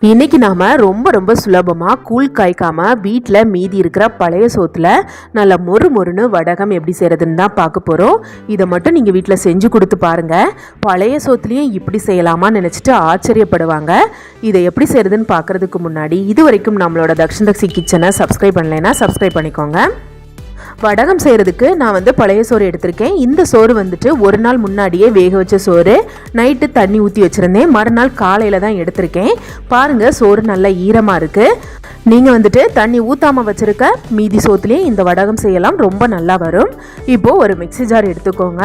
இன்றைக்கி நாம் ரொம்ப ரொம்ப சுலபமாக கூழ் காய்க்காமல் வீட்டில் மீதி இருக்கிற பழைய சோத்தில் நல்லா மொறு மொறுன்னு வடகம் எப்படி செய்கிறதுன்னு தான் பார்க்க போகிறோம். இதை மட்டும் நீங்கள் வீட்டில் செஞ்சு கொடுத்து பாருங்கள். பழைய சோத்துலேயும் இப்படி செய்யலாமான்னு நினச்சிட்டு ஆச்சரியப்படுவாங்க. இதை எப்படி செய்கிறதுன்னு பார்க்குறதுக்கு முன்னாடி இது வரைக்கும் நம்மளோட தக்ஷி கிச்சனை சப்ஸ்கிரைப் பண்ணலைன்னா சப்ஸ்கிரைப் பண்ணிக்கோங்க. வடகம் செய்கிறதுக்கு நான் பழைய சோறு எடுத்திருக்கேன். இந்த சோறு ஒரு நாள் முன்னாடியே வேக வச்ச சோறு. நைட்டு தண்ணி ஊற்றி வச்சுருந்தேன். மறுநாள் காலையில் தான் எடுத்திருக்கேன். பாருங்கள், சோறு நல்லா ஈரமாக இருக்குது. நீங்கள் தண்ணி ஊற்றாமல் வச்சுருக்க மீதி சோத்துலேயே இந்த வடகம் செய்யலாம், ரொம்ப நல்லா வரும். இப்போது ஒரு மிக்ஸி ஜார் எடுத்துக்கோங்க.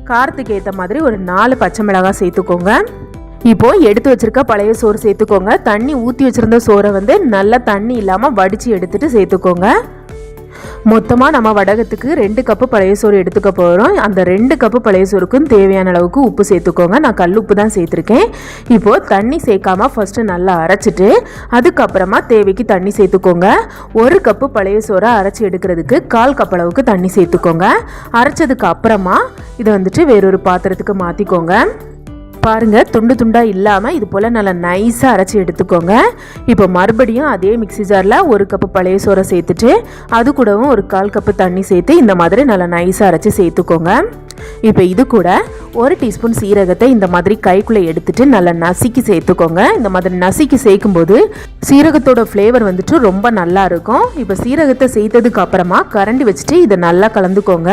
காரத்துக்கு ஏற்ற மாதிரி ஒரு 4 பச்சை மிளகாய் சேர்த்துக்கோங்க. இப்போது எடுத்து வச்சுருக்க பழைய சோறு சேர்த்துக்கோங்க. தண்ணி ஊற்றி வச்சுருந்த சோறை நல்லா தண்ணி இல்லாமல் வடித்து எடுத்துகிட்டு சேர்த்துக்கோங்க. மொத்தமாக நம்ம வடகத்துக்கு 2 கப்பு பழைய சோறு எடுத்துக்க போகிறோம். அந்த 2 கப்பு பழைய சோறுக்கும் தேவையான அளவுக்கு உப்பு சேர்த்துக்கோங்க. நான் கல் உப்பு தான் சேர்த்துருக்கேன். இப்போது தண்ணி சேர்க்காமல் ஃபஸ்ட்டு நல்லா அரைச்சிட்டு அதுக்கப்புறமா தேவைக்கு தண்ணி சேர்த்துக்கோங்க. 1 கப்பு பழைய சோறை அரைச்சி எடுக்கிறதுக்கு 1/4 கப் அளவுக்கு தண்ணி சேர்த்துக்கோங்க. அரைச்சதுக்கு அப்புறமா இதை வேறொரு பாத்திரத்துக்கு மாற்றிக்கோங்க. பாருங்கள், துண்டு துண்டாக இல்லாமல் இது போல் நல்லா நைஸாக அரைச்சி எடுத்துக்கோங்க. இப்போ மறுபடியும் அதே மிக்ஸி ஜாரில் 1 கப்பு பழைய சோறை சேர்த்துட்டு அது கூடவும் ஒரு 1/4 கப்பு தண்ணி சேர்த்து இந்த மாதிரி நல்லா நைஸாக அரைச்சி சேர்த்துக்கோங்க. இப்போ இது கூட 1 டீஸ்பூன் சீரகத்தை இந்த மாதிரி கைக்குள்ளே எடுத்துட்டு நல்லா நசுக்கி சேர்த்துக்கோங்க. இந்த மாதிரி நசுக்கி சேர்க்கும்போது சீரகத்தோட ஃப்ளேவர் ரொம்ப நல்லா இருக்கும். இப்போ சீரகத்தை சேர்த்ததுக்கு அப்புறமா கரண்டி வச்சுட்டு இதை நல்லா கலந்துக்கோங்க.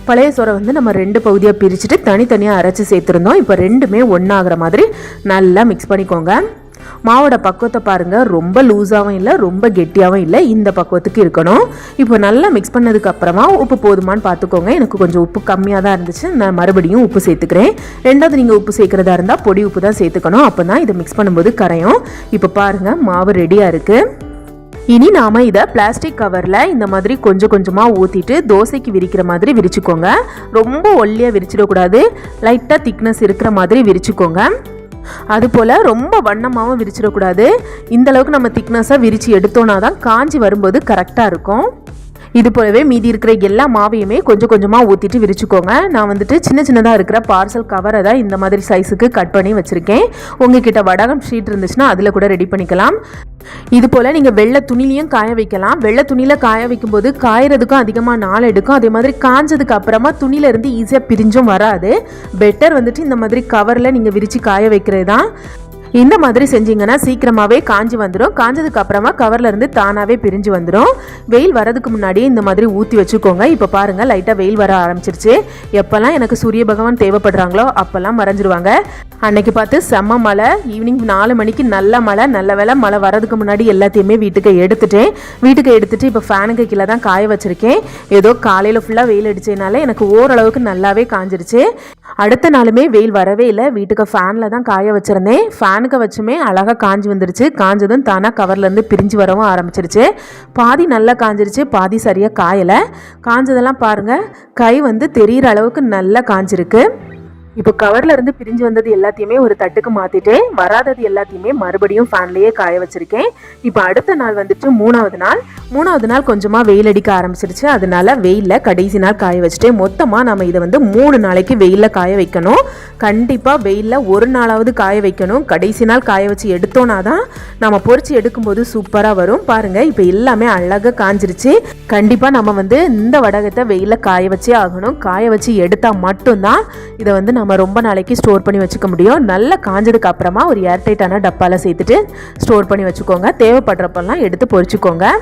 பழைய சோறை நம்ம 2 பகுதியாக பிரிச்சுட்டு தனித்தனியாக அரைச்சி சேர்த்துருந்தோம். இப்போ ரெண்டுமே ஒன்றாகிற மாதிரி நல்லா மிக்ஸ் பண்ணிக்கோங்க. மாவோட பக்குவத்தை பாருங்கள், ரொம்ப லூஸாகவும் இல்லை ரொம்ப கெட்டியாகவும் இல்லை, இந்த பக்குவத்துக்கு இருக்கணும். இப்போ நல்லா மிக்ஸ் பண்ணதுக்கு அப்புறமா உப்பு போதுமான்னு பார்த்துக்கோங்க. எனக்கு கொஞ்சம் உப்பு கம்மியாக தான் இருந்துச்சு, நான் மறுபடியும் உப்பு சேர்த்துக்கிறேன். ரெண்டாவது நீங்கள் உப்பு சேர்க்குறதா இருந்தால் பொடி உப்பு தான் சேர்த்துக்கணும், அப்போ தான் இதை மிக்ஸ் பண்ணும்போது கரையும். இப்போ பாருங்கள், மாவு ரெடியாக இருக்குது. இனி நாம் இதை பிளாஸ்டிக் கவரில் இந்த மாதிரி கொஞ்சம் கொஞ்சமாக ஊற்றிட்டு தோசைக்கு விரிக்கிற மாதிரி விரிச்சுக்கோங்க. ரொம்ப ஒல்லியாக விரிச்சிடக்கூடாது, லைட்டாக திக்னஸ் இருக்கிற மாதிரி விரிச்சுக்கோங்க. அதுபோல் ரொம்ப வண்ணமாகவும் விரிச்சிடக்கூடாது. இந்தளவுக்கு நம்ம திக்னஸாக விரித்து எடுத்தோன்னா தான் காஞ்சி வரும்போது கரெக்டாக இருக்கும். இது போலவே மீதி இருக்கிற எல்லா மாவையுமே கொஞ்சம் கொஞ்சமாக ஊற்றிட்டு விரிச்சுக்கோங்க. நான் சின்ன சின்னதாக இருக்கிற பார்சல் கவரை தான் இந்த மாதிரி சைஸுக்கு கட் பண்ணி வச்சுருக்கேன். உங்ககிட்ட வடகம் ஷீட் இருந்துச்சுன்னா அதில் கூட ரெடி பண்ணிக்கலாம். இது போல் நீங்கள் வெள்ளை துணிலையும் காய வைக்கலாம். வெள்ளை துணியில் காய வைக்கும்போது காயறதுக்கும் அதிகமாக நாள் எடுக்கும். அதே மாதிரி காஞ்சதுக்கு அப்புறமா துணியிலேருந்து ஈஸியாக பிரிஞ்சும் வராது. பெட்டர் இந்த மாதிரி கவரில் நீங்கள் விரித்து காய வைக்கிறது தான். இந்த மாதிரி செஞ்சிங்கன்னா சீக்கிரமாகவே காஞ்சி வந்துடும். காஞ்சதுக்கு அப்புறமா கவர்லேருந்து தானாகவே பிரிஞ்சு வந்துடும். வெயில் வரதுக்கு முன்னாடியே இந்த மாதிரி ஊற்றி வச்சுக்கோங்க. இப்போ பாருங்கள், லைட்டாக வெயில் வர ஆரம்பிச்சிருச்சு. எப்போல்லாம் எனக்கு சூரிய பகவான் தேவைப்படுறாங்களோ அப்போல்லாம் மறைஞ்சிருவாங்க. அன்னைக்கு பார்த்து செம்ம மழை. ஈவினிங் 4 மணிக்கு நல்ல மழை. நல்ல வேலை மழை வரதுக்கு முன்னாடி எல்லாத்தையுமே வீட்டுக்கு எடுத்துட்டு இப்போ ஃபேனுக்கு கீழே தான் காய வச்சுருக்கேன். ஏதோ காலையில் ஃபுல்லாக வெயில் அடித்ததுனால எனக்கு ஓரளவுக்கு நல்லாவே காஞ்சிருச்சு. அடுத்த நாளுமே வெயில் வரவே இல்லை. வீட்டுக்கு ஃபேனில் தான் காய வச்சுருந்தேன். ஃபேனுக்கு வச்சுமே அழகாக காஞ்சி வந்துருச்சு. காஞ்சதும் தானாக கவர்லேருந்து பிரிஞ்சு வரவும் ஆரம்பிச்சிருச்சு. பாதி நல்லா காஞ்சிருச்சு, பாதி சரியாக காயலை. காஞ்சதெல்லாம் பாருங்கள், கை தெரிகிற அளவுக்கு நல்லா காஞ்சிருக்கு. இப்போ கவரில் இருந்து பிரிஞ்சு வந்தது எல்லாத்தையுமே ஒரு தட்டுக்கு மாற்றிட்டு வராதது எல்லாத்தையுமே மறுபடியும் ஃபேன்லேயே காய வச்சுருக்கேன். இப்போ அடுத்த நாள் மூணாவது நாள் கொஞ்சமாக வெயில் அடிக்க ஆரம்பிச்சிருச்சு. அதனால வெயிலில் கடைசி நாள் காய வச்சுட்டேன். மொத்தமாக நம்ம இதை 3 நாளைக்கு வெயிலில் காய வைக்கணும். கண்டிப்பாக வெயிலில் 1 நாளாவது காய வைக்கணும். கடைசி நாள் காய வச்சு எடுத்தோன்னா தான் நம்ம பொரிச்சு எடுக்கும்போது சூப்பராக வரும். பாருங்கள், இப்போ எல்லாமே அழகாக காஞ்சிருச்சு. கண்டிப்பாக நம்ம இந்த வடகத்தை வெயிலில் காய வச்சே ஆகணும். காய வச்சு எடுத்தால் மட்டும்தான் இதை நம்ம ரொம்ப நாளைக்கு ஸ்டோர் பண்ணி வச்சுக்க முடியும். நல்லா காஞ்சதுக்கு அப்புறமா ஒரு ஏர்டைட்டான டப்பாவில் சேர்த்துட்டு ஸ்டோர் பண்ணி வச்சுக்கோங்க. தேவைப்படுறப்பெல்லாம் எடுத்து பொரிச்சுக்கோங்க.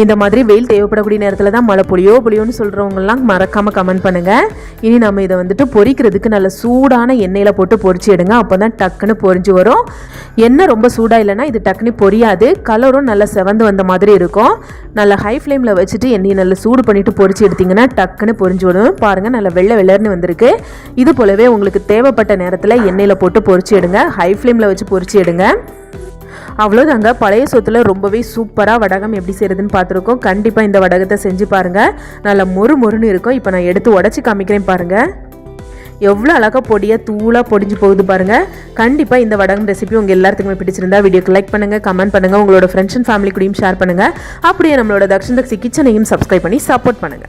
இந்த மாதிரி வெயில் தேவைப்படக்கூடிய நேரத்தில் தான் மழை பொழியோன்னு சொல்கிறவங்கலாம் மறக்காமல் கமெண்ட் பண்ணுங்கள். இனி நம்ம இதை பொரிக்கிறதுக்கு நல்ல சூடான எண்ணெயில் போட்டு பொரிச்சு எடுங்க. அப்போ தான் டக்குன்னு பொரிஞ்சு வரும். எண்ணெய் ரொம்ப சூடாக இல்லைன்னா இது டக்குன்னு பொரியாது. கலரும் நல்லா செவந்து வந்த மாதிரி இருக்கும். நல்லா ஹை ஃப்ளேமில் வச்சுட்டு எண்ணெயை நல்லா சூடு பண்ணிவிட்டு பொரிச்சு எடுத்திங்கன்னா டக்குன்னு பொரிஞ்சு வரும். பாருங்கள், நல்லா வெள்ளர்னு வந்திருக்கு. இது போலவே உங்களுக்கு தேவைப்பட்ட நேரத்தில் எண்ணெயில் போட்டு பொரிச்சு எடுங்க. ஹை ஃப்ளேமில் வச்சு பொரிச்சு எடுங்க. அவ்வளோதாங்க, பழைய சோத்தில் ரொம்பவே சூப்பராக வடகம் எப்படி செய்கிறதுன்னு பார்த்துருக்கோம். கண்டிப்பாக இந்த வடகத்தை செஞ்சு பாருங்கள். நல்லா மொறுன்னு இருக்கும். இப்போ நான் எடுத்து உடச்சி காமிக்கிறேன் பாருங்கள். எவ்வளோ அழகாக பொடியாக தூளாக பொடிஞ்சு போகுது பாருங்கள். கண்டிப்பாக இந்த வடகம் ரெசிபி உங்கள் எல்லாத்துக்குமே பிடிச்சிருந்தா வீடியோக்கு லைக் பண்ணுங்கள், கமெண்ட் பண்ணுங்கள், உங்களோட ஃப்ரெண்ட்ஸ் அண்ட் ஃபேமிலி கூடயும் ஷேர் பண்ணுங்கள். அப்படியே நம்மளோட தக்ஷி கிச்சனையும் சப்ஸ்கிரைப் பண்ணி சப்போர்ட் பண்ணுங்கள்.